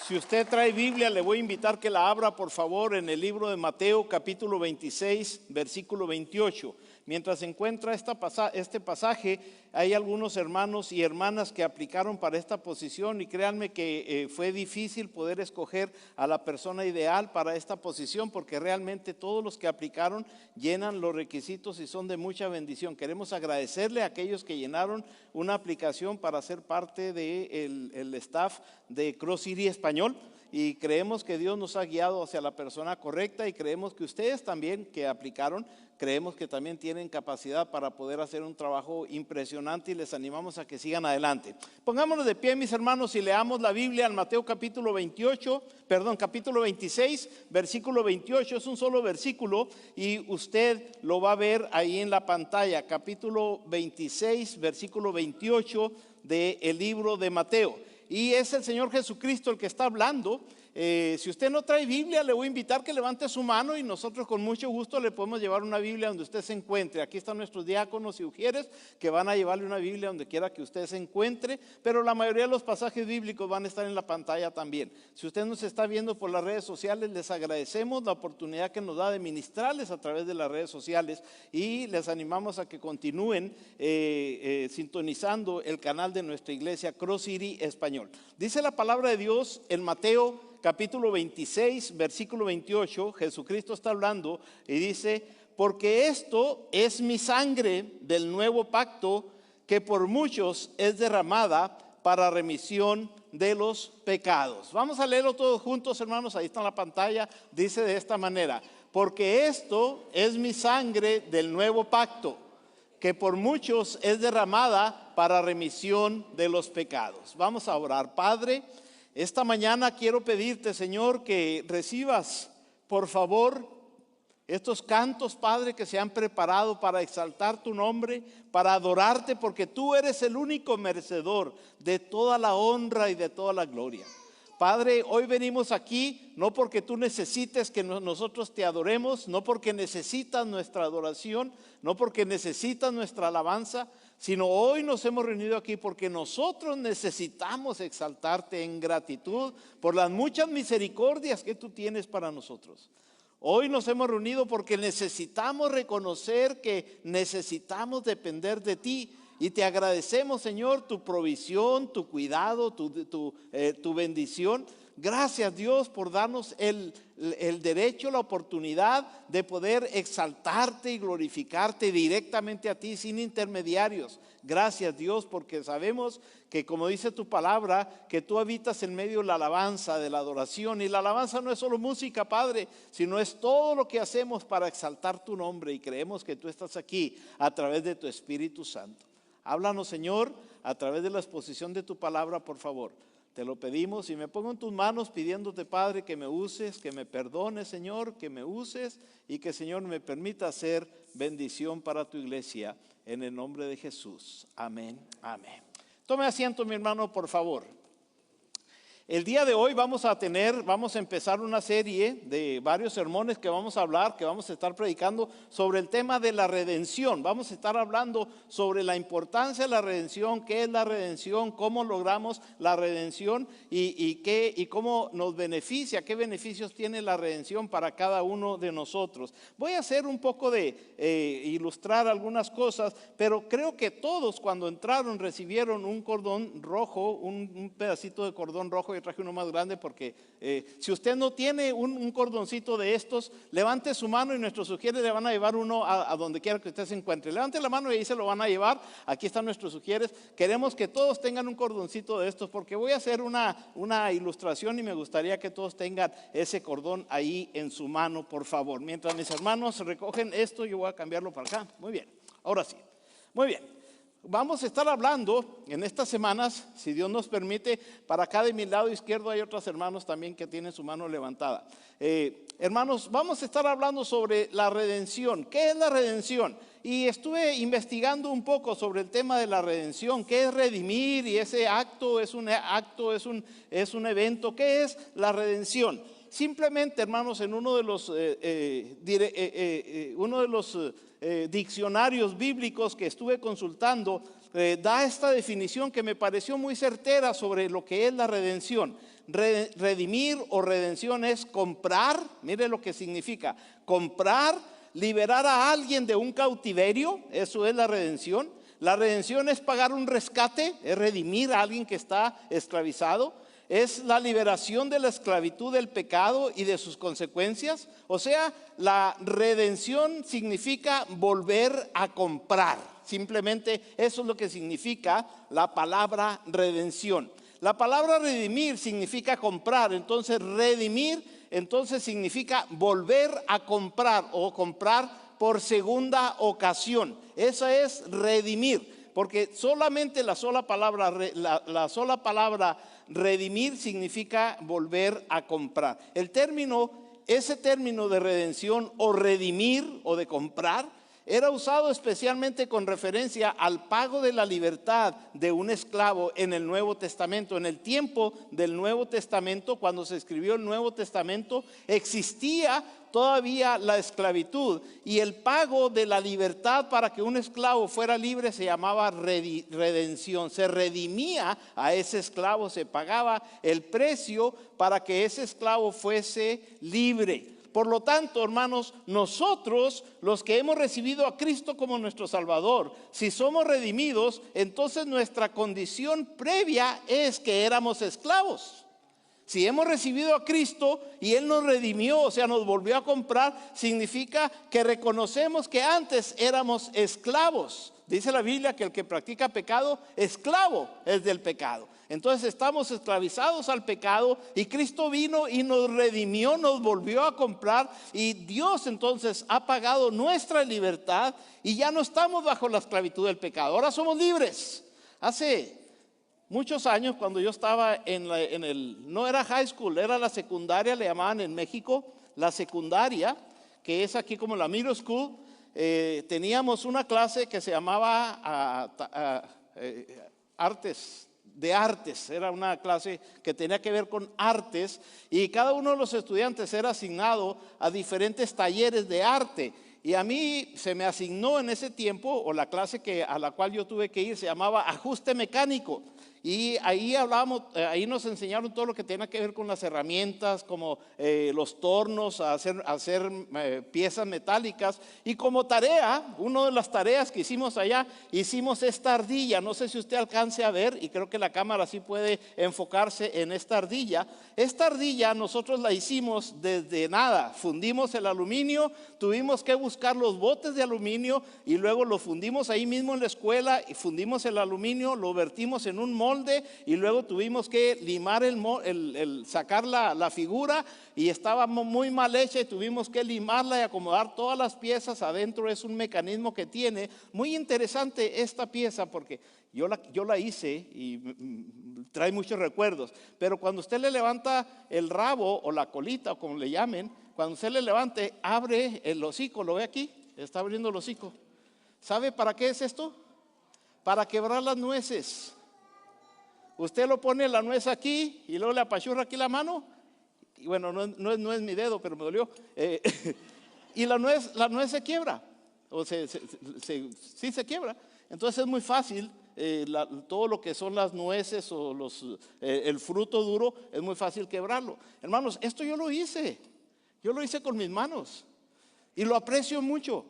Si usted trae Biblia, le voy a invitar que la abra, por favor, en el libro de Mateo, capítulo 26, versículo 28. Mientras se encuentra este pasaje, hay algunos hermanos y hermanas que aplicaron para esta posición y créanme que fue difícil poder escoger a la persona ideal para esta posición porque realmente todos los que aplicaron llenan los requisitos y son de mucha bendición. Queremos agradecerle a aquellos que llenaron una aplicación para ser parte del staff de Cross City Español. Y creemos que Dios nos ha guiado hacia la persona correcta y creemos que ustedes también que aplicaron, creemos que también tienen capacidad para poder hacer un trabajo impresionante y les animamos a que sigan adelante. Pongámonos de pie, mis hermanos, y leamos la Biblia en Mateo capítulo 26, versículo 28. Es un solo versículo y usted lo va a ver ahí en la pantalla. Capítulo 26, versículo 28 del libro de Mateo. Y es el Señor Jesucristo el que está hablando. Si usted no trae Biblia, le voy a invitar que levante su mano y nosotros con mucho gusto le podemos llevar una Biblia donde usted se encuentre. Aquí están nuestros diáconos y ujieres que van a llevarle una Biblia donde quiera que usted se encuentre, pero la mayoría de los pasajes bíblicos van a estar en la pantalla también. Si usted nos está viendo por las redes sociales, les agradecemos la oportunidad que nos da de ministrarles a través de las redes sociales y les animamos a que continúen sintonizando el canal de nuestra iglesia Cross City Español. Dice la palabra de Dios en Mateo capítulo 26, versículo 28, Jesucristo está hablando y dice: porque esto es mi sangre del nuevo pacto que por muchos es derramada para remisión de los pecados. Vamos a leerlo todos juntos, hermanos, ahí está en la pantalla, dice de esta manera: porque esto es mi sangre del nuevo pacto que por muchos es derramada para remisión de los pecados. Vamos a orar. Padre, esta mañana quiero pedirte, Señor, que recibas, por favor, estos cantos, Padre, que se han preparado para exaltar tu nombre, para adorarte, porque tú eres el único merecedor de toda la honra y de toda la gloria. Padre, hoy venimos aquí no porque tú necesites que nosotros te adoremos, no porque necesitas nuestra adoración, no porque necesitas nuestra alabanza, sino hoy nos hemos reunido aquí porque nosotros necesitamos exaltarte en gratitud por las muchas misericordias que tú tienes para nosotros. Hoy nos hemos reunido porque necesitamos reconocer que necesitamos depender de ti. Y te agradecemos, Señor, tu provisión, tu cuidado, tu bendición. Gracias, Dios, por darnos el derecho, la oportunidad de poder exaltarte y glorificarte directamente a ti sin intermediarios. Gracias, Dios, porque sabemos que, como dice tu palabra, que tú habitas en medio de la alabanza, de la adoración. Y la alabanza no es solo música, Padre, sino es todo lo que hacemos para exaltar tu nombre. Y creemos que tú estás aquí a través de tu Espíritu Santo. Háblanos, Señor, a través de la exposición de tu palabra, por favor. Te lo pedimos y me pongo en tus manos pidiéndote, Padre, que me uses, que me perdones, Señor, que me uses y que, Señor, me permita ser bendición para tu iglesia en el nombre de Jesús. Amén, amén. Tome asiento, mi hermano, por favor. El día de hoy vamos a empezar una serie de varios sermones que vamos a hablar, que vamos a estar predicando sobre el tema de la redención. Vamos a estar hablando sobre la importancia de la redención, qué es la redención, cómo logramos la redención y cómo nos beneficia, qué beneficios tiene la redención para cada uno de nosotros. Voy a hacer un poco de ilustrar algunas cosas, pero creo que todos cuando entraron recibieron un cordón rojo, un pedacito de cordón rojo. Yo traje uno más grande porque si usted no tiene un cordoncito de estos, levante su mano y nuestros sugieres le van a llevar uno a donde quiera que usted se encuentre. Levante la mano y ahí se lo van a llevar. Aquí están nuestros sugieres. Queremos que todos tengan un cordoncito de estos porque voy a hacer una ilustración y me gustaría que todos tengan ese cordón ahí en su mano, por favor. Mientras mis hermanos recogen esto, yo voy a cambiarlo para acá. Muy bien, ahora sí. Muy bien. Vamos a estar hablando en estas semanas, si Dios nos permite, para acá de mi lado izquierdo hay otros hermanos también que tienen su mano levantada. Hermanos, vamos a estar hablando sobre la redención. ¿Qué es la redención? Y estuve investigando un poco sobre el tema de la redención. ¿Qué es redimir? Y ese acto es un evento. ¿Qué es la redención? Simplemente, hermanos, en uno de los diccionarios bíblicos que estuve consultando, da esta definición que me pareció muy certera sobre lo que es la redención. redimir o redención es comprar. Mire lo que significa: comprar, liberar a alguien de un cautiverio. Eso es la redención. La redención es pagar un rescate, es redimir a alguien que está esclavizado. Es la liberación de la esclavitud del pecado y de sus consecuencias. O sea, la redención significa volver a comprar. Simplemente eso es lo que significa la palabra redención. La palabra redimir significa comprar. Entonces redimir entonces significa volver a comprar o comprar por segunda ocasión. Esa es redimir, porque solamente la sola palabra redimir significa volver a comprar. Ese término de redención o redimir o de comprar era usado especialmente con referencia al pago de la libertad de un esclavo en el Nuevo Testamento. En el tiempo del Nuevo Testamento, cuando se escribió el Nuevo Testamento, existía todavía la esclavitud, y el pago de la libertad para que un esclavo fuera libre se llamaba redención. Se redimía a ese esclavo, se pagaba el precio para que ese esclavo fuese libre. Por lo tanto, hermanos, nosotros, los que hemos recibido a Cristo como nuestro Salvador, si somos redimidos, entonces nuestra condición previa es que éramos esclavos. Si hemos recibido a Cristo y Él nos redimió, o sea, nos volvió a comprar, significa que reconocemos que antes éramos esclavos. Dice la Biblia que el que practica pecado, esclavo es del pecado. Entonces estamos esclavizados al pecado, y Cristo vino y nos redimió, nos volvió a comprar, y Dios entonces ha pagado nuestra libertad y ya no estamos bajo la esclavitud del pecado. Ahora somos libres. Hace muchos años, cuando yo estaba no era high school, era la secundaria, le llamaban en México la secundaria, que es aquí como la middle school. Teníamos una clase que se llamaba artes. Era una clase que tenía que ver con artes, y cada uno de los estudiantes era asignado a diferentes talleres de arte. Y a mí se me asignó en ese tiempo, o la clase a la cual yo tuve que ir, se llamaba ajuste mecánico. Y ahí ahí nos enseñaron todo lo que tenía que ver con las herramientas, como los tornos, hacer piezas metálicas. Y como tarea, una de las tareas que hicimos allá, hicimos esta ardilla. No sé si usted alcance a ver, y creo que la cámara sí puede enfocarse en esta ardilla. Esta ardilla nosotros la hicimos desde nada. Fundimos el aluminio, tuvimos que buscar los botes de aluminio, y luego lo fundimos ahí mismo en la escuela, y fundimos el aluminio, lo vertimos en un molde, y luego tuvimos que limar sacar la figura, y estaba muy mal hecha, y tuvimos que limarla y acomodar todas las piezas adentro. Es un mecanismo que tiene muy interesante esta pieza, porque yo la hice y trae muchos recuerdos. Pero cuando usted le levanta el rabo o la colita, o como le llamen, cuando usted le levante, abre el hocico. ¿Lo ve aquí? Está abriendo el hocico. ¿Sabe para qué es esto? Para quebrar las nueces. Usted lo pone la nuez aquí y luego le apachurra aquí la mano, y bueno, no es mi dedo, pero me dolió, y la nuez se quiebra, o sí se quiebra. Entonces es muy fácil, todo lo que son las nueces o el fruto duro, es muy fácil quebrarlo. Hermanos, esto yo lo hice con mis manos, y lo aprecio mucho.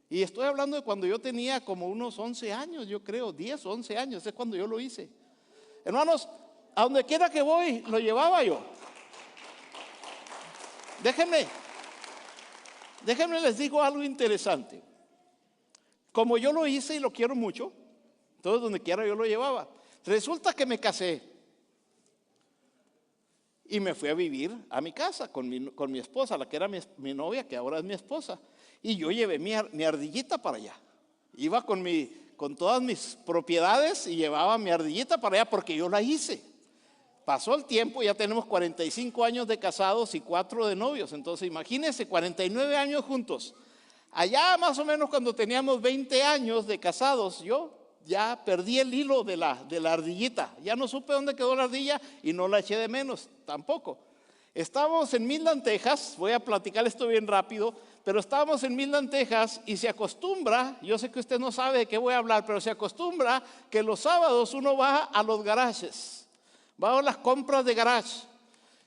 Y estoy hablando de cuando yo tenía como unos 11 años, yo creo, 10 o 11 años, es cuando yo lo hice. Hermanos, a donde quiera que voy, lo llevaba yo. Déjenme les digo algo interesante. Como yo lo hice y lo quiero mucho, entonces donde quiera yo lo llevaba. Resulta que me casé y me fui a vivir a mi casa con mi esposa, la que era mi novia, que ahora es mi esposa. Y yo llevé mi ardillita para allá. Iba con todas mis propiedades y llevaba mi ardillita para allá, porque yo la hice. Pasó el tiempo, ya tenemos 45 años de casados y 4 de novios. Entonces imagínense, 49 años juntos. Allá más o menos cuando teníamos 20 años de casados, yo ya perdí el hilo de la ardillita. Ya no supe dónde quedó la ardilla, y no la eché de menos tampoco. Estábamos en Midland, Texas. Voy a platicar esto bien rápido. Pero estábamos en Midland, Texas, y se acostumbra, yo sé que usted no sabe de qué voy a hablar, pero se acostumbra que los sábados uno va a los garajes, va a las compras de garage.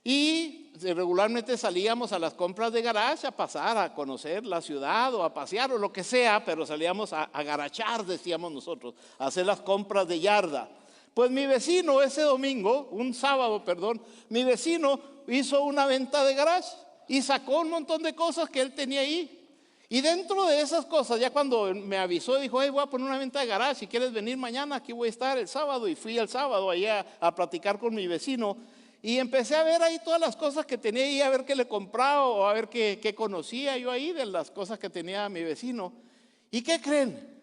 Y regularmente salíamos a las compras de garage a pasar, a conocer la ciudad o a pasear o lo que sea, pero salíamos a garachar, decíamos nosotros, a hacer las compras de yarda. Pues mi vecino ese domingo, un sábado, perdón, mi vecino hizo una venta de garage y sacó un montón de cosas que él tenía ahí. Y dentro de esas cosas, ya cuando me avisó, dijo, hey, voy a poner una venta de garage, si quieres venir mañana, aquí voy a estar el sábado. Y fui el sábado allá a platicar con mi vecino. Y empecé a ver ahí todas las cosas que tenía ahí, a ver qué le compraba o a ver qué conocía yo ahí de las cosas que tenía mi vecino. ¿Y qué creen?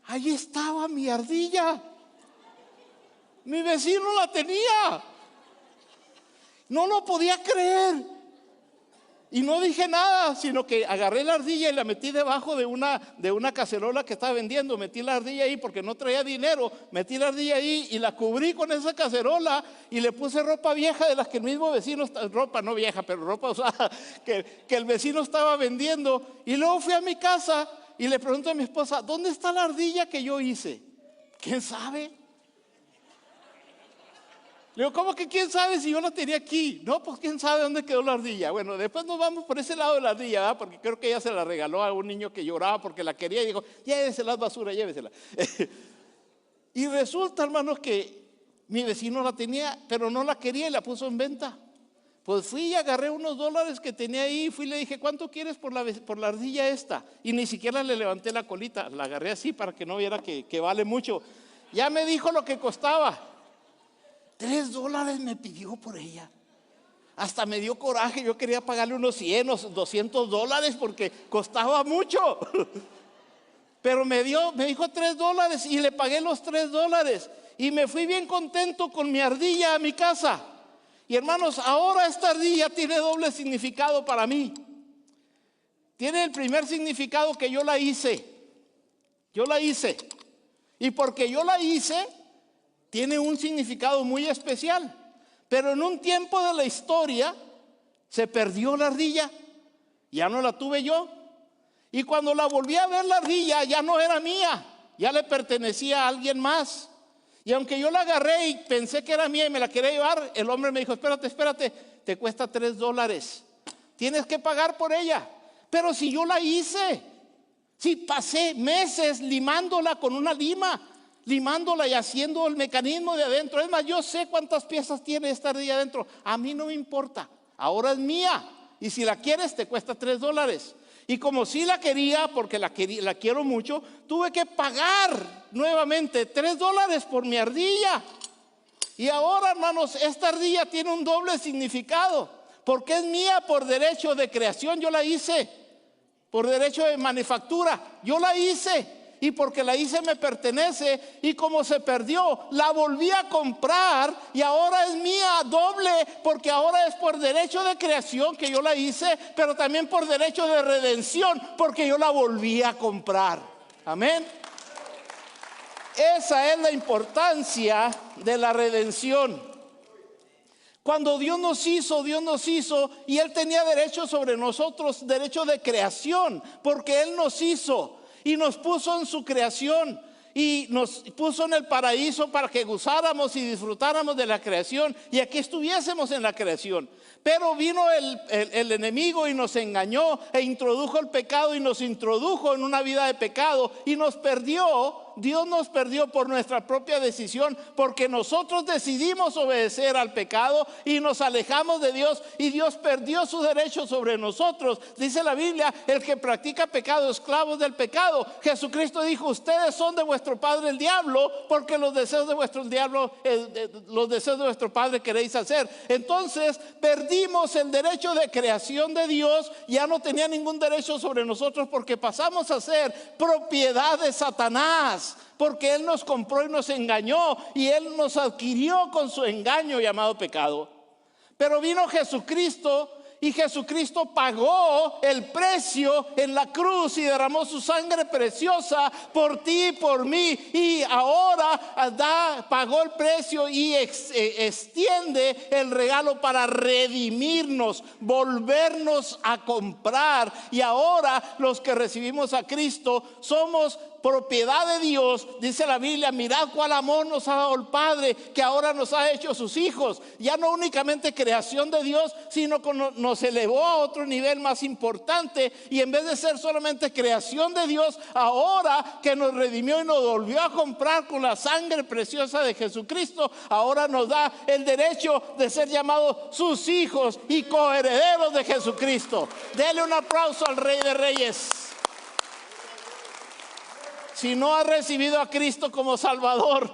Ahí estaba mi ardilla. Mi vecino la tenía. No lo podía creer. Y no dije nada, sino que agarré la ardilla y la metí debajo de una cacerola que estaba vendiendo. Metí la ardilla ahí porque no traía dinero. Metí la ardilla ahí y la cubrí con esa cacerola y le puse ropa vieja de las que el mismo vecino, ropa no vieja, pero ropa usada, que el vecino estaba vendiendo. Y luego fui a mi casa y le pregunto a mi esposa, ¿dónde está la ardilla que yo hice? ¿Quién sabe? Le digo, ¿cómo que quién sabe si yo la tenía aquí? No, pues quién sabe dónde quedó la ardilla. Bueno, después nos vamos por ese lado de la ardilla, ¿verdad? Porque creo que ella se la regaló a un niño que lloraba porque la quería y dijo, llévesela a la basura, llévesela. Y resulta, hermanos, que mi vecino la tenía, pero no la quería y la puso en venta. Pues fui y agarré unos dólares que tenía ahí, fui y le dije, ¿cuánto quieres por la ardilla esta? Y ni siquiera le levanté la colita, la agarré así para que no viera que vale mucho. Ya me dijo lo que costaba. $3 me pidió por ella. Hasta me dio coraje, yo quería pagarle unos 100 o $200 porque costaba mucho. Pero me dijo $3 y le pagué los $3 y me fui bien contento con mi ardilla a mi casa. Y hermanos, ahora esta ardilla tiene doble significado para mí. Tiene el primer significado que yo la hice. Yo la hice. Y porque yo la hice, tiene un significado muy especial. Pero en un tiempo de la historia se perdió la ardilla. Ya no la tuve yo. Y cuando la volví a ver la ardilla ya no era mía. Ya le pertenecía a alguien más. Y aunque yo la agarré y pensé que era mía y me la quería llevar, el hombre me dijo, espérate, te cuesta $3. Tienes que pagar por ella. Pero si yo la hice, si pasé meses limándola con una lima, limándola y haciendo el mecanismo de adentro. Es más, yo sé cuántas piezas tiene esta ardilla adentro. A mí no me importa. Ahora es mía. Y si la quieres, te cuesta $3. Y como sí la quería, porque la quiero mucho, tuve que pagar nuevamente $3 por mi ardilla. Y ahora, hermanos, esta ardilla tiene un doble significado. Porque es mía por derecho de creación. Yo la hice. Por derecho de manufactura. Yo la hice. Y porque la hice me pertenece. Y como se perdió, la volví a comprar. Y ahora es mía doble. Porque ahora es por derecho de creación que yo la hice. Pero también por derecho de redención. Porque yo la volví a comprar. Amén. Esa es la importancia de la redención. Cuando Dios nos hizo y Él tenía derecho sobre nosotros, derecho de creación. Porque Él nos hizo. Y nos puso en su creación y nos puso en el paraíso para que gozáramos y disfrutáramos de la creación y aquí estuviésemos en la creación. Pero vino el enemigo y nos engañó e introdujo el pecado y nos introdujo en una vida de pecado y nos perdió. Dios nos perdió por nuestra propia decisión, porque nosotros decidimos obedecer al pecado y nos alejamos de Dios y Dios perdió su derecho sobre nosotros. Dice la Biblia, el que practica pecado, esclavos del pecado. Jesucristo dijo, ustedes son de vuestro padre el diablo, porque los deseos de vuestro diablo, los deseos de vuestro padre queréis hacer. Entonces perdimos el derecho de creación de Dios, ya no tenía ningún derecho sobre nosotros porque pasamos a ser propiedad de Satanás. Porque Él nos compró y nos engañó y Él nos adquirió con su engaño llamado pecado. Pero vino Jesucristo y Jesucristo pagó el precio en la cruz y derramó su sangre preciosa por ti y por mí. Y ahora pagó el precio y extiende el regalo para redimirnos, volvernos a comprar. Y ahora los que recibimos a Cristo somos propiedad de Dios. Dice la Biblia, mirad cuál amor nos ha dado el Padre, que ahora nos ha hecho sus hijos. Ya no únicamente creación de Dios, sino que nos elevó a otro nivel más importante, y en vez de ser solamente creación de Dios, ahora que nos redimió y nos volvió a comprar con la sangre preciosa de Jesucristo, ahora nos da el derecho de ser llamados sus hijos y coherederos de Jesucristo. Dele un aplauso al Rey de Reyes. Si no has recibido a Cristo como Salvador,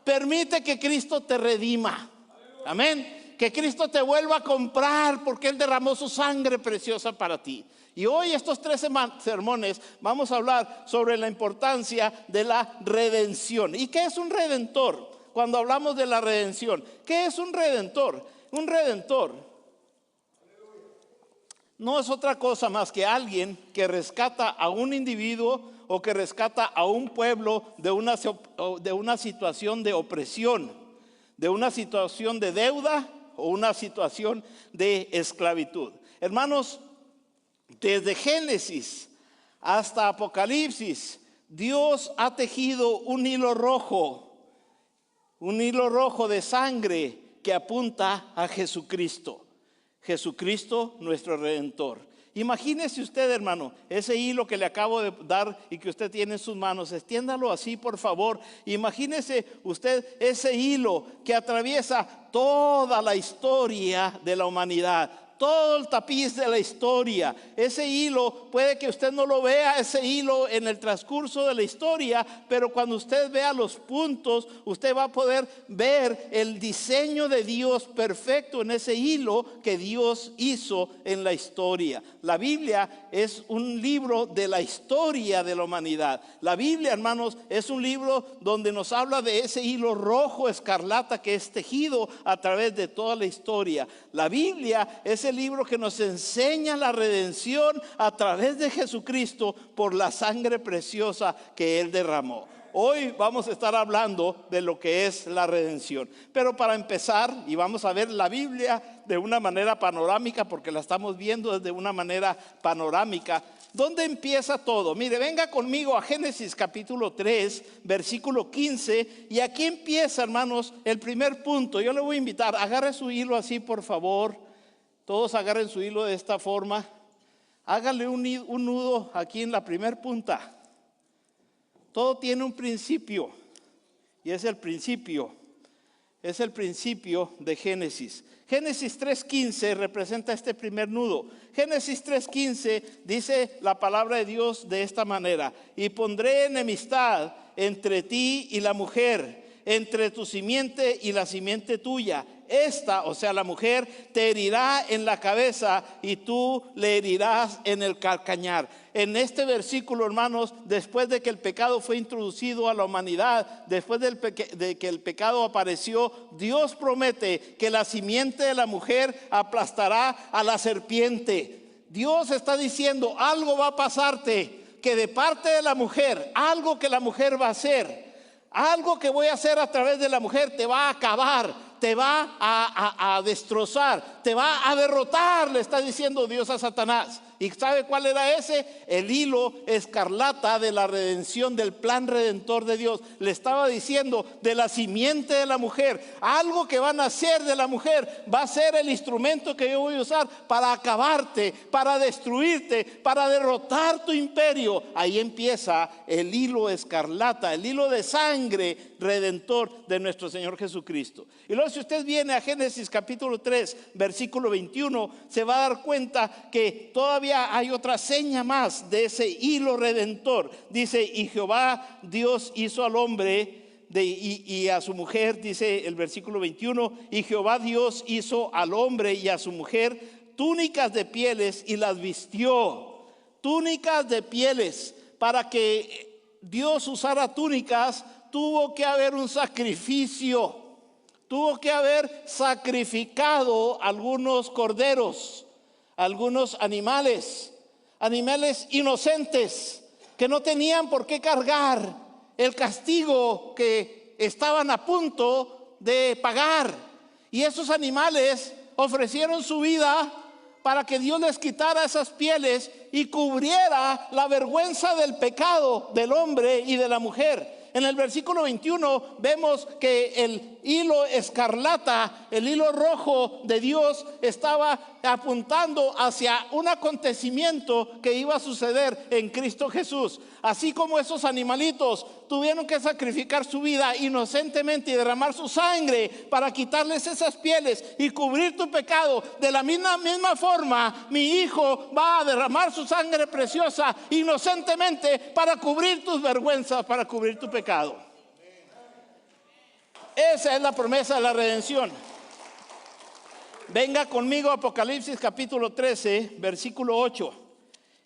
permite que Cristo te redima. Amén. Que Cristo te vuelva a comprar, porque Él derramó su sangre preciosa para ti. Y hoy, estos 3 sermones, vamos a hablar sobre la importancia de la redención. ¿Y qué es un redentor? Cuando hablamos de la redención, ¿qué es un redentor? Un redentor no es otra cosa más que alguien que rescata a un individuo o que rescata a un pueblo de una situación de opresión, de una situación de deuda o una situación de esclavitud. Hermanos, desde Génesis hasta Apocalipsis, Dios ha tejido un hilo rojo de sangre que apunta a Jesucristo. Jesucristo, nuestro Redentor. Imagínese usted, hermano, ese hilo que le acabo de dar y que usted tiene en sus manos. Extiéndalo así, por favor. Imagínese usted ese hilo que atraviesa toda la historia de la humanidad. Todo el tapiz de la historia. Ese hilo, puede que usted no lo vea, ese hilo en el transcurso de la historia, pero cuando usted vea los puntos, usted va a poder ver el diseño de Dios perfecto en ese hilo que Dios hizo en la historia. La Biblia es un libro de la historia de la humanidad. La Biblia, hermanos, es un libro donde nos habla de ese hilo rojo escarlata que es tejido a través de toda la historia. La Biblia es el libro que nos enseña la redención a través de Jesucristo por la sangre preciosa que Él derramó. Hoy vamos a estar hablando de lo que es la redención. Pero para empezar, y vamos a ver la Biblia de una manera panorámica, porque la estamos viendo desde una manera panorámica. ¿Dónde empieza todo? Mire, venga conmigo a Génesis capítulo 3, versículo 15. Y aquí empieza, hermanos, el primer punto. Yo le voy a invitar, agarre su hilo así, por favor. Todos agarren su hilo de esta forma. Háganle un nudo aquí en la primer punta. Todo tiene un principio, y es el principio de Génesis. Génesis 3:15 representa este primer nudo. Génesis 3:15 dice la palabra de Dios de esta manera: y pondré enemistad entre ti y la mujer, entre tu simiente y la simiente tuya. Esta, o sea, la mujer, te herirá en la cabeza y tú le herirás en el calcañar. En este versículo, hermanos, después de que el pecado fue introducido a la humanidad, después de que el pecado apareció, Dios promete que la simiente de la mujer aplastará a la serpiente. Dios está diciendo, algo va a pasarte, que de parte de la mujer, algo que la mujer va a hacer, algo que voy a hacer a través de la mujer te va a acabar, te va a destrozar, te va a derrotar, le está diciendo Dios a Satanás. ¿Y sabe cuál era ese? El hilo escarlata de la redención, del plan redentor de Dios. Le estaba diciendo, de la simiente de la mujer, algo que van a hacer de la mujer va a ser el instrumento que yo voy a usar para acabarte, para destruirte, para derrotar tu imperio. Ahí empieza el hilo escarlata, el hilo de sangre redentor de nuestro Señor Jesucristo. Y luego, si usted viene a Génesis capítulo 3, versículo 21, se va a dar cuenta que todavía hay otra seña más de ese hilo redentor. Dice, y Jehová Dios hizo al hombre y a su mujer, dice el versículo 21, y Jehová Dios hizo al hombre y a su mujer túnicas de pieles y las vistió. Túnicas de pieles. Para que Dios usara túnicas, tuvo que haber un sacrificio. Tuvo que haber sacrificado algunos corderos, algunos animales inocentes que no tenían por qué cargar el castigo que estaban a punto de pagar. Y esos animales ofrecieron su vida para que Dios les quitara esas pieles y cubriera la vergüenza del pecado del hombre y de la mujer. En el versículo 21 vemos que el hilo escarlata, el hilo rojo de Dios, estaba apuntando hacia un acontecimiento que iba a suceder en Cristo Jesús. Así como esos animalitos tuvieron que sacrificar su vida inocentemente y derramar su sangre para quitarles esas pieles y cubrir tu pecado, de la misma forma mi Hijo va a derramar su sangre preciosa inocentemente para cubrir tus vergüenzas, para cubrir tu pecado. Esa es la promesa de la redención. Venga conmigo a Apocalipsis capítulo 13, versículo 8.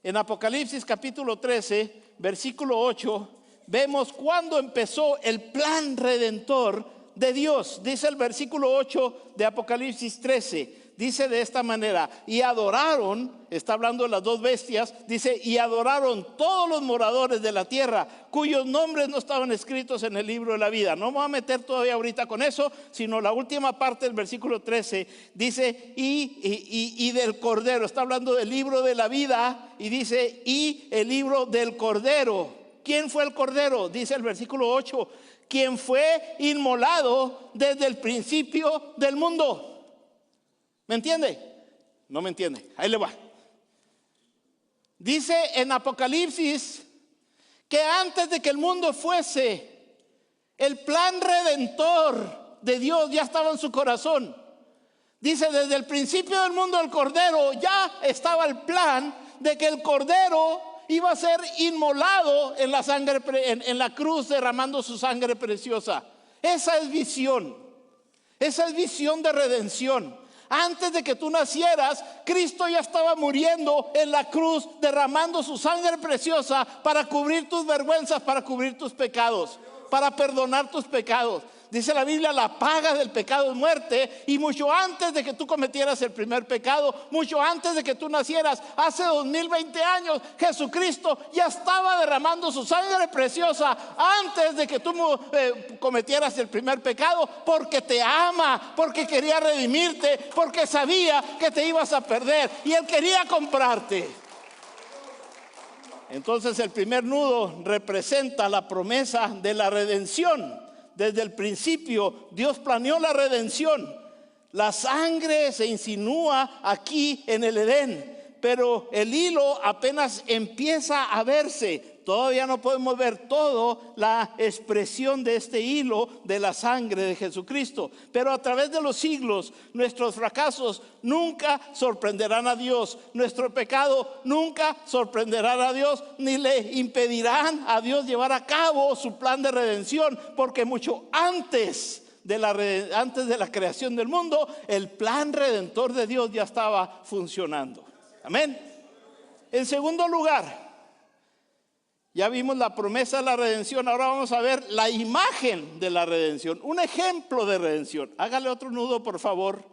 En Apocalipsis capítulo 13, versículo 8, vemos cuándo empezó el plan redentor de Dios. Dice el versículo 8 de Apocalipsis 13. Dice de esta manera: y adoraron, está hablando de las dos bestias, dice, y adoraron todos los moradores de la tierra, cuyos nombres no estaban escritos en el libro de la vida. No me voy a meter todavía ahorita con eso, sino la última parte del versículo 13, dice, y del Cordero. Está hablando del libro de la vida, y dice, y el libro del Cordero. ¿Quién fue el Cordero? Dice el versículo 8, quien fue inmolado desde el principio del mundo. ¿Me entiende? No me entiende. Ahí le va. Dice en Apocalipsis que antes de que el mundo fuese, el plan redentor de Dios ya estaba en su corazón. Dice, desde el principio del mundo, el Cordero, ya estaba el plan de que el Cordero iba a ser inmolado en la sangre, en la cruz, derramando su sangre preciosa. Esa es visión. Esa es visión de redención. Antes de que tú nacieras, Cristo ya estaba muriendo en la cruz, derramando su sangre preciosa para cubrir tus vergüenzas, para cubrir tus pecados, para perdonar tus pecados. Dice la Biblia, la paga del pecado es muerte. Y mucho antes de que tú cometieras el primer pecado, mucho antes de que tú nacieras, hace 2020 años, Jesucristo ya estaba derramando su sangre preciosa antes de que tú cometieras el primer pecado, porque te ama, porque quería redimirte, porque sabía que te ibas a perder y Él quería comprarte. Entonces el primer nudo representa la promesa de la redención. Desde el principio Dios planeó la redención. La sangre se insinúa aquí en el Edén, pero el hilo apenas empieza a verse. Todavía no podemos ver toda la expresión de este hilo de la sangre de Jesucristo. Pero a través de los siglos, nuestros fracasos nunca sorprenderán a Dios. Nuestro pecado nunca sorprenderá a Dios, ni le impedirán a Dios llevar a cabo su plan de redención. Porque mucho antes de la creación del mundo, el plan redentor de Dios ya estaba funcionando. Amén. En segundo lugar, ya vimos la promesa de la redención. Ahora vamos a ver la imagen de la redención, un ejemplo de redención. Hágale otro nudo, por favor.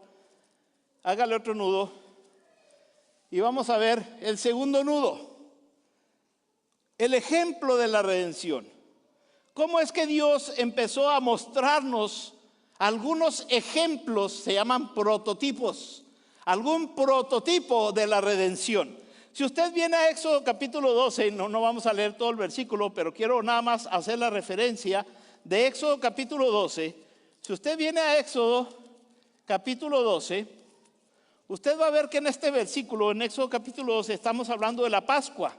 Hágale otro nudo. Y vamos a ver el segundo nudo, el ejemplo de la redención. ¿Cómo es que Dios empezó a mostrarnos algunos ejemplos? Se llaman prototipos. Algún prototipo de la redención. Si usted viene a Éxodo capítulo 12, no vamos a leer todo el versículo, pero quiero nada más hacer la referencia de Éxodo capítulo 12. Si usted viene a Éxodo capítulo 12, usted va a ver que en este versículo, en Éxodo capítulo 12, estamos hablando de la Pascua.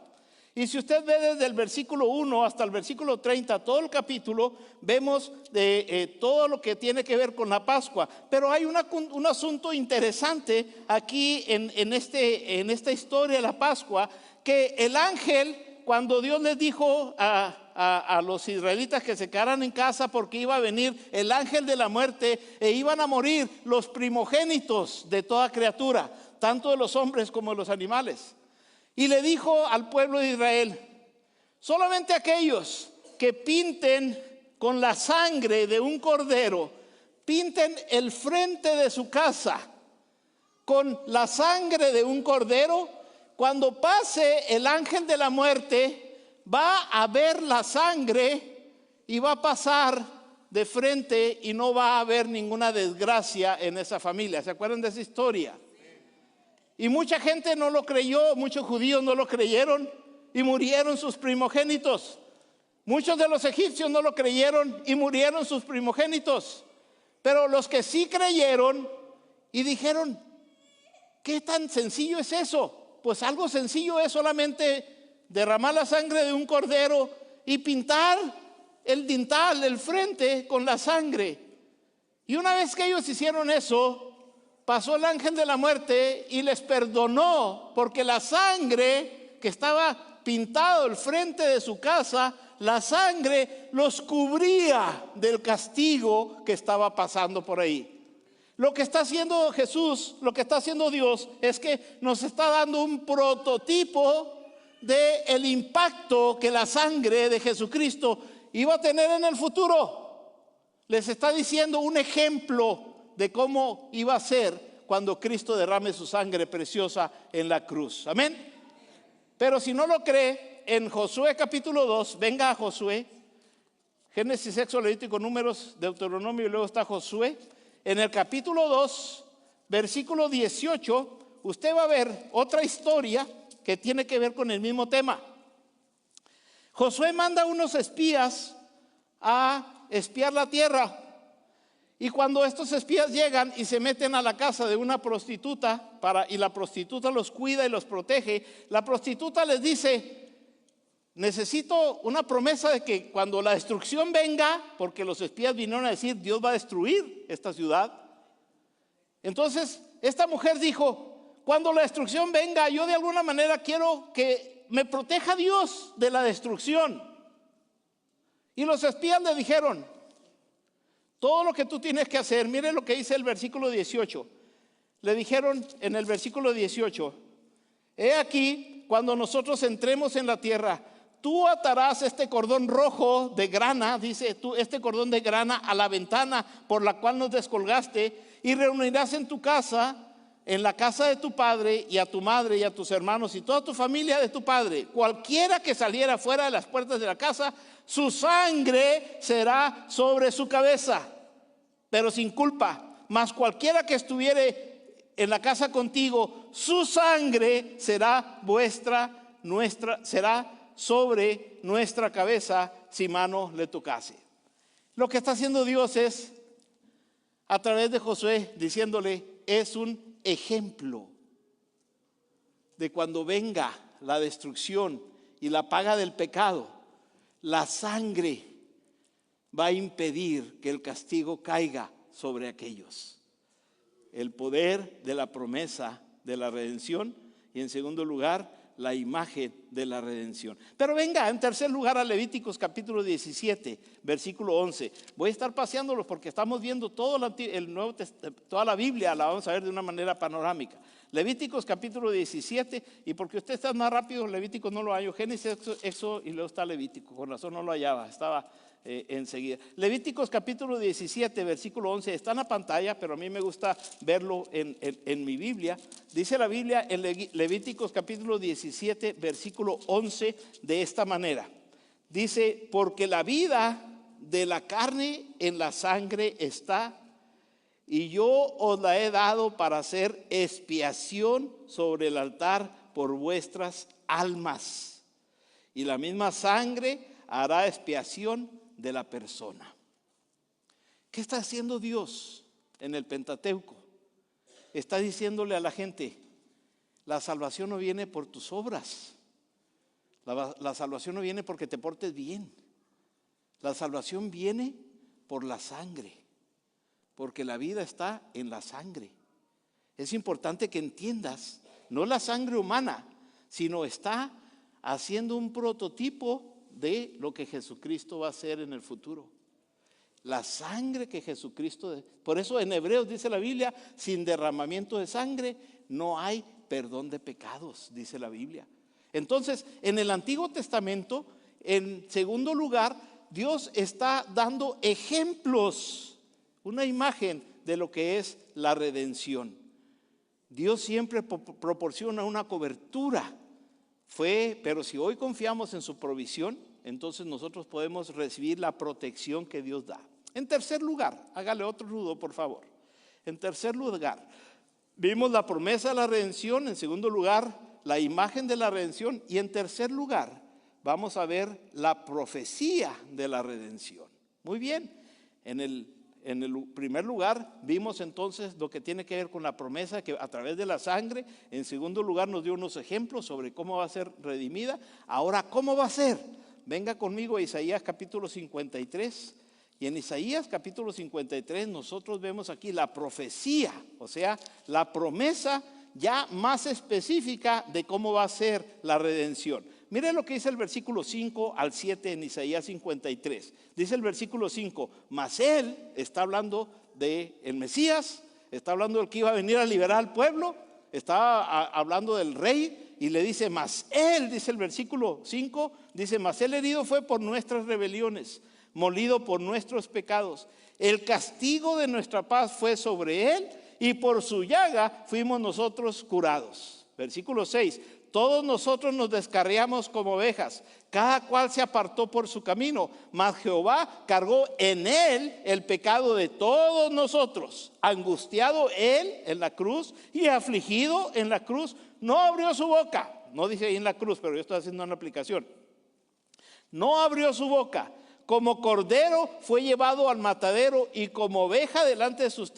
Y si usted ve desde el versículo 1 hasta el versículo 30, todo el capítulo, vemos todo lo que tiene que ver con la Pascua. Pero hay un asunto interesante aquí en esta historia de la Pascua, que el ángel, cuando Dios les dijo a los israelitas que se quedaran en casa porque iba a venir el ángel de la muerte e iban a morir los primogénitos de toda criatura, tanto de los hombres como de los animales. Y le dijo al pueblo de Israel: solamente aquellos que pinten con la sangre de un cordero, pinten el frente de su casa con la sangre de un cordero, cuando pase el ángel de la muerte, va a ver la sangre y va a pasar de frente y no va a haber ninguna desgracia en esa familia. ¿Se acuerdan de esa historia? Y mucha gente no lo creyó, muchos judíos no lo creyeron y murieron sus primogénitos. Muchos de los egipcios no lo creyeron y murieron sus primogénitos. Pero los que sí creyeron y dijeron, ¿qué tan sencillo es eso? Pues algo sencillo es solamente derramar la sangre de un cordero y pintar el dintel, el frente, con la sangre. Y una vez que ellos hicieron eso, pasó el ángel de la muerte y les perdonó, porque la sangre que estaba pintado el frente de su casa, la sangre los cubría del castigo que estaba pasando por ahí. Lo que está haciendo Jesús, lo que está haciendo Dios, es que nos está dando un prototipo del impacto que la sangre de Jesucristo iba a tener en el futuro. Les está diciendo un ejemplo de cómo iba a ser cuando Cristo derrame su sangre preciosa en la cruz. Amén. Pero si no lo cree, en Josué capítulo 2, venga a Josué, Génesis, Éxodo, Levítico, Números, Deuteronomio y luego está Josué. En el capítulo 2, versículo 18, usted va a ver otra historia que tiene que ver con el mismo tema. Josué manda unos espías a espiar la tierra. Y cuando estos espías llegan y se meten a la casa de una prostituta y la prostituta los cuida y los protege, la prostituta les dice, necesito una promesa de que cuando la destrucción venga, porque los espías vinieron a decir, Dios va a destruir esta ciudad. Entonces, esta mujer dijo, cuando la destrucción venga, yo de alguna manera quiero que me proteja Dios de la destrucción. Y los espías le dijeron, todo lo que tú tienes que hacer, mire lo que dice el versículo 18. Le dijeron en el versículo 18, he aquí, cuando nosotros entremos en la tierra, tú atarás este cordón rojo de grana, dice tú, este cordón de grana a la ventana por la cual nos descolgaste, y reunirás en tu casa, en la casa de tu padre y a tu madre y a tus hermanos y toda tu familia de tu padre. Cualquiera que saliera fuera de las puertas de la casa, su sangre será sobre su cabeza, pero sin culpa. Mas cualquiera que estuviere en la casa contigo, su sangre será será sobre nuestra cabeza si mano le tocase. Lo que está haciendo Dios es, a través de Josué, diciéndole, es un ejemplo de cuando venga la destrucción y la paga del pecado. La sangre va a impedir que el castigo caiga sobre aquellos. El poder de la promesa de la redención y en segundo lugar, la imagen de la redención. Pero venga, en tercer lugar a Levíticos capítulo 17, versículo 11. Voy a estar paseándolos porque estamos viendo todo el Nuevo Testamento, toda la Biblia la vamos a ver de una manera panorámica. Levíticos capítulo 17, y porque usted está más rápido, Levíticos no lo hallo. Génesis, Éxodo y luego está Levítico. Con razón no lo hallaba, estaba enseguida. Levíticos capítulo 17, versículo 11, está en la pantalla, pero a mí me gusta verlo en mi Biblia. Dice la Biblia en Levíticos capítulo 17, versículo 11, de esta manera. Dice, porque la vida de la carne en la sangre está, y yo os la he dado para hacer expiación sobre el altar por vuestras almas. Y la misma sangre hará expiación de la persona. ¿Qué está haciendo Dios en el Pentateuco? Está diciéndole a la gente, la salvación no viene por tus obras. La salvación no viene porque te portes bien. La salvación viene por la sangre, porque la vida está en la sangre. Es importante que entiendas, no la sangre humana, sino está haciendo un prototipo de lo que Jesucristo va a hacer en el futuro. La sangre que Jesucristo, por eso en Hebreos dice la Biblia, sin derramamiento de sangre no hay perdón de pecados, dice la Biblia. Entonces, en el Antiguo Testamento, en segundo lugar, Dios está dando ejemplos, una imagen de lo que es la redención. Dios siempre proporciona una cobertura. Pero si hoy confiamos en su provisión, entonces nosotros podemos recibir la protección que Dios da. En tercer lugar, hágale otro nudo, por favor. En tercer lugar, Vimos la promesa de la redención, en segundo lugar, la imagen de la redención, y en tercer lugar, vamos a ver la profecía de la redención. Muy bien, en el primer lugar vimos entonces lo que tiene que ver con la promesa que a través de la sangre. En segundo lugar nos dio unos ejemplos sobre cómo va a ser redimida. Ahora, ¿cómo va a ser? Venga conmigo a Isaías capítulo 53. Y en Isaías capítulo 53 nosotros vemos aquí la profecía, o sea, la promesa ya más específica de cómo va a ser la redención. Mire lo que dice el versículo 5 al 7 en Isaías 53. Dice el versículo 5, mas él está hablando del Mesías, está hablando del que iba a venir a liberar al pueblo, está hablando del rey y le dice, mas él, dice el versículo 5, dice, mas él herido fue por nuestras rebeliones, molido por nuestros pecados. El castigo de nuestra paz fue sobre él y por su llaga fuimos nosotros curados. Versículo 6. Todos nosotros nos descarriamos como ovejas, cada cual se apartó por su camino, mas Jehová cargó en él el pecado de todos nosotros. Angustiado él en la cruz y afligido en la cruz, no abrió su boca. No dice ahí en la cruz, pero yo estoy haciendo una aplicación. No abrió su boca. Como cordero fue llevado al matadero y como oveja delante de sus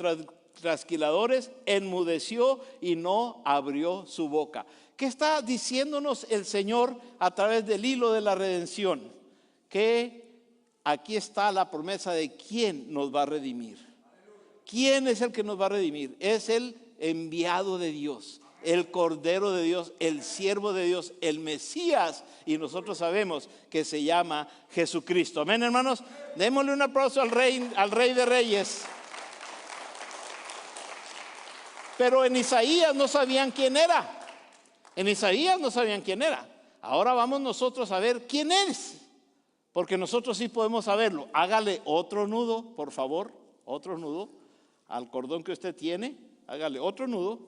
trasquiladores enmudeció y no abrió su boca. ¿Qué está diciéndonos el Señor a través del hilo de la redención? Que aquí está la promesa de quién nos va a redimir. ¿Quién es el que nos va a redimir? Es el enviado de Dios, el Cordero de Dios, el siervo de Dios, el Mesías, y nosotros sabemos que se llama Jesucristo. Amén, hermanos. Démosle un aplauso al Rey de Reyes. Pero en Isaías no sabían quién era. En Isaías no sabían quién era. Ahora vamos nosotros a ver quién es, porque nosotros sí podemos saberlo. Hágale otro nudo, por favor, otro nudo al cordón que usted tiene. Hágale otro nudo.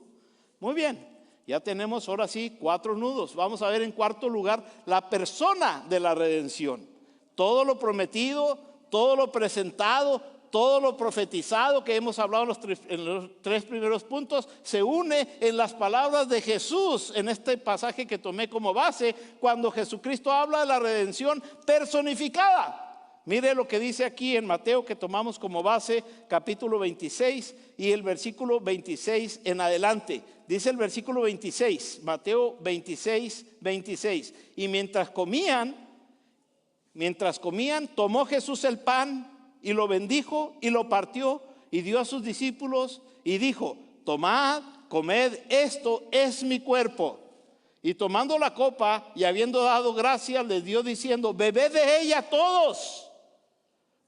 Muy bien, ya tenemos ahora sí 4 nudos. Vamos a ver en cuarto lugar la persona de la redención. Todo lo prometido, todo lo presentado, todo lo profetizado que hemos hablado en los 3 primeros puntos se une en las palabras de Jesús en este pasaje que tomé como base cuando Jesucristo habla de la redención personificada. Mire lo que dice aquí en Mateo, que tomamos como base, capítulo 26 y el versículo 26 en adelante. Dice el versículo 26, Mateo 26, 26. Y mientras comían, tomó Jesús el pan y lo bendijo y lo partió y dio a sus discípulos y dijo, tomad, comed, esto es mi cuerpo. Y tomando la copa y habiendo dado gracias, les dio diciendo, bebed de ella todos,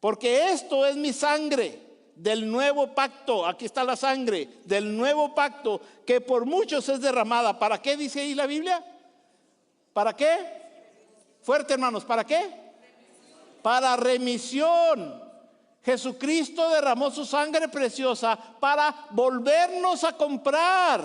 porque esto es mi sangre del nuevo pacto. Aquí está la sangre del nuevo pacto que por muchos es derramada. ¿Para qué dice ahí la Biblia? ¿Para qué? Fuerte, hermanos, ¿para qué? Para remisión. Jesucristo derramó su sangre preciosa para volvernos a comprar,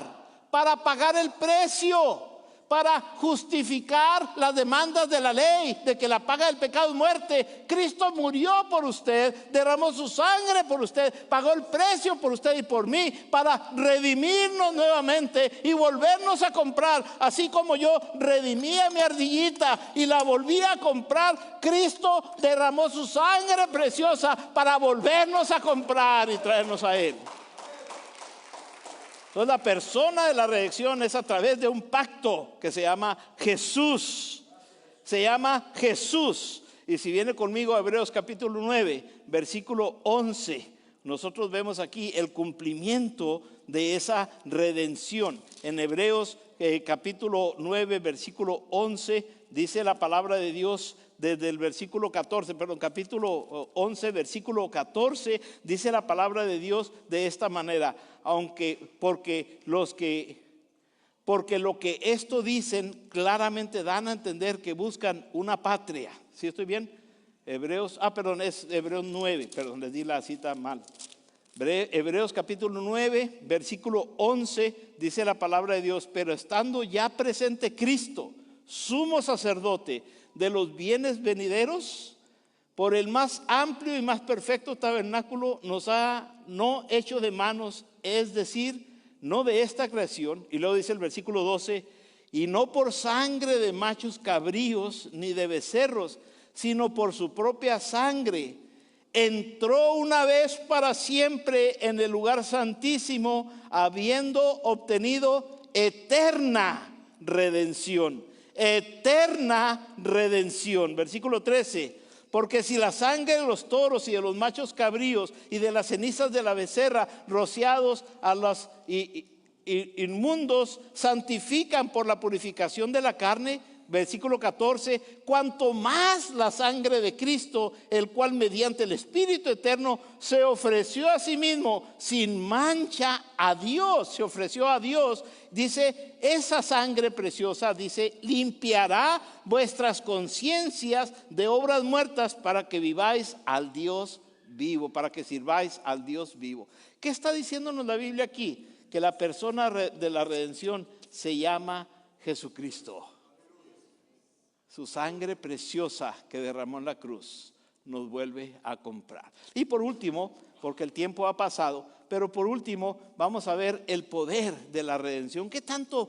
para pagar el precio, para justificar las demandas de la ley, de que la paga del pecado es muerte. Cristo murió por usted, derramó su sangre por usted, pagó el precio por usted y por mí, para redimirnos nuevamente y volvernos a comprar. Así como yo redimí a mi ardillita y la volví a comprar, Cristo derramó su sangre preciosa para volvernos a comprar y traernos a Él. Entonces la persona de la redención es a través de un pacto que se llama Jesús. Se llama Jesús. Y si viene conmigo a Hebreos capítulo 9, versículo 11, nosotros vemos aquí el cumplimiento de esa redención. En Hebreos capítulo 9, versículo 11, dice la palabra de Dios desde el versículo 14, capítulo 11, versículo 14, dice la palabra de Dios de esta manera. Porque lo que esto dicen claramente dan a entender que buscan una patria. ¿Sí estoy bien? Es Hebreos 9, les di la cita mal. Hebreos capítulo 9, versículo 11, dice la palabra de Dios, pero estando ya presente Cristo, sumo sacerdote de los bienes venideros, por el más amplio y más perfecto tabernáculo nos ha no hecho de manos, es decir, no de esta creación. Y luego dice el versículo 12, y no por sangre de machos cabríos ni de becerros, sino por su propia sangre, entró una vez para siempre en el lugar santísimo, habiendo obtenido eterna redención. Eterna redención. Versículo 13. Porque si la sangre de los toros y de los machos cabríos y de las cenizas de la becerra rociados a los inmundos santifican por la purificación de la carne, versículo 14, cuanto más la sangre de Cristo, el cual mediante el Espíritu Eterno se ofreció a sí mismo sin mancha a Dios, se ofreció a Dios, dice, esa sangre preciosa, dice, limpiará vuestras conciencias de obras muertas para que viváis al Dios vivo, para que sirváis al Dios vivo. ¿Qué está diciéndonos la Biblia aquí? Que la persona de la redención se llama Jesucristo. Su sangre preciosa que derramó en la cruz nos vuelve a comprar. Y por último, porque el tiempo ha pasado, pero por último vamos a ver el poder de la redención. ¿Qué tanto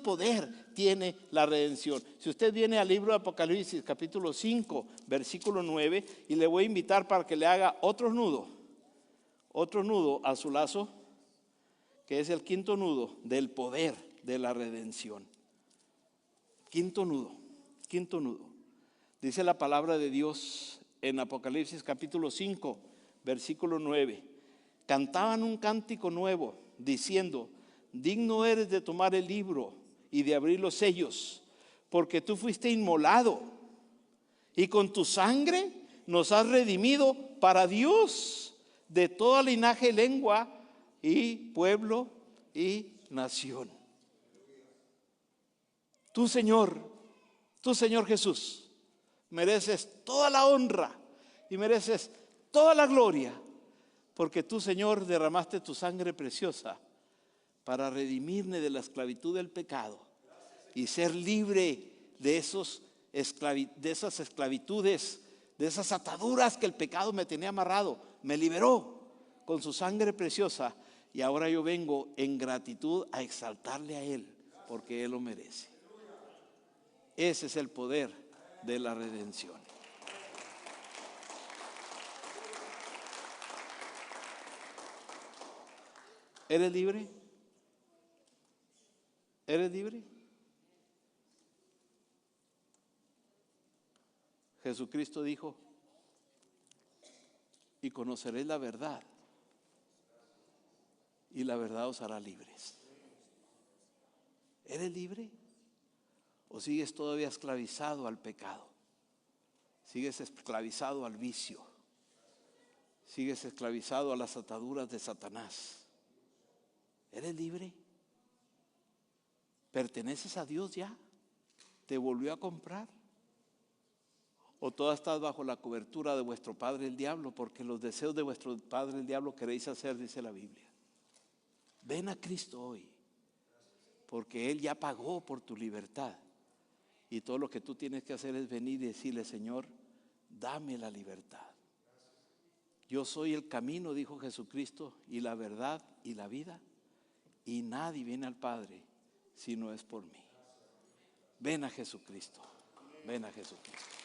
poder tiene la redención? Si usted viene al libro de Apocalipsis capítulo 5, versículo 9, y le voy a invitar para que le haga otro nudo a su lazo, que es el quinto nudo del poder de la redención. Quinto nudo. Dice la palabra de Dios en Apocalipsis capítulo 5, versículo 9. Cantaban un cántico nuevo diciendo, digno eres de tomar el libro y de abrir los sellos, porque tú fuiste inmolado y con tu sangre nos has redimido para Dios de toda linaje, lengua y pueblo y nación. Tú, Señor Jesús, mereces toda la honra y mereces toda la gloria, porque tú, Señor, derramaste tu sangre preciosa para redimirme de la esclavitud del pecado y ser libre de esas esclavitudes, de esas ataduras que el pecado me tenía amarrado. Me liberó con su sangre preciosa y ahora yo vengo en gratitud a exaltarle a Él, porque Él lo merece. Ese es el poder de la redención. ¿Eres libre? ¿Eres libre? Jesucristo dijo, y conoceréis la verdad, y la verdad os hará libres. ¿Eres libre? ¿O sigues todavía esclavizado al pecado? ¿Sigues esclavizado al vicio? ¿Sigues esclavizado a las ataduras de Satanás? ¿Eres libre? ¿Perteneces a Dios ya? ¿Te volvió a comprar? ¿O todavía estás bajo la cobertura de vuestro padre el diablo? Porque los deseos de vuestro padre el diablo queréis hacer, dice la Biblia. Ven a Cristo hoy, porque Él ya pagó por tu libertad. Y todo lo que tú tienes que hacer es venir y decirle, Señor, dame la libertad. Yo soy el camino, dijo Jesucristo, y la verdad y la vida. Y nadie viene al Padre si no es por mí. Ven a Jesucristo. Ven a Jesucristo.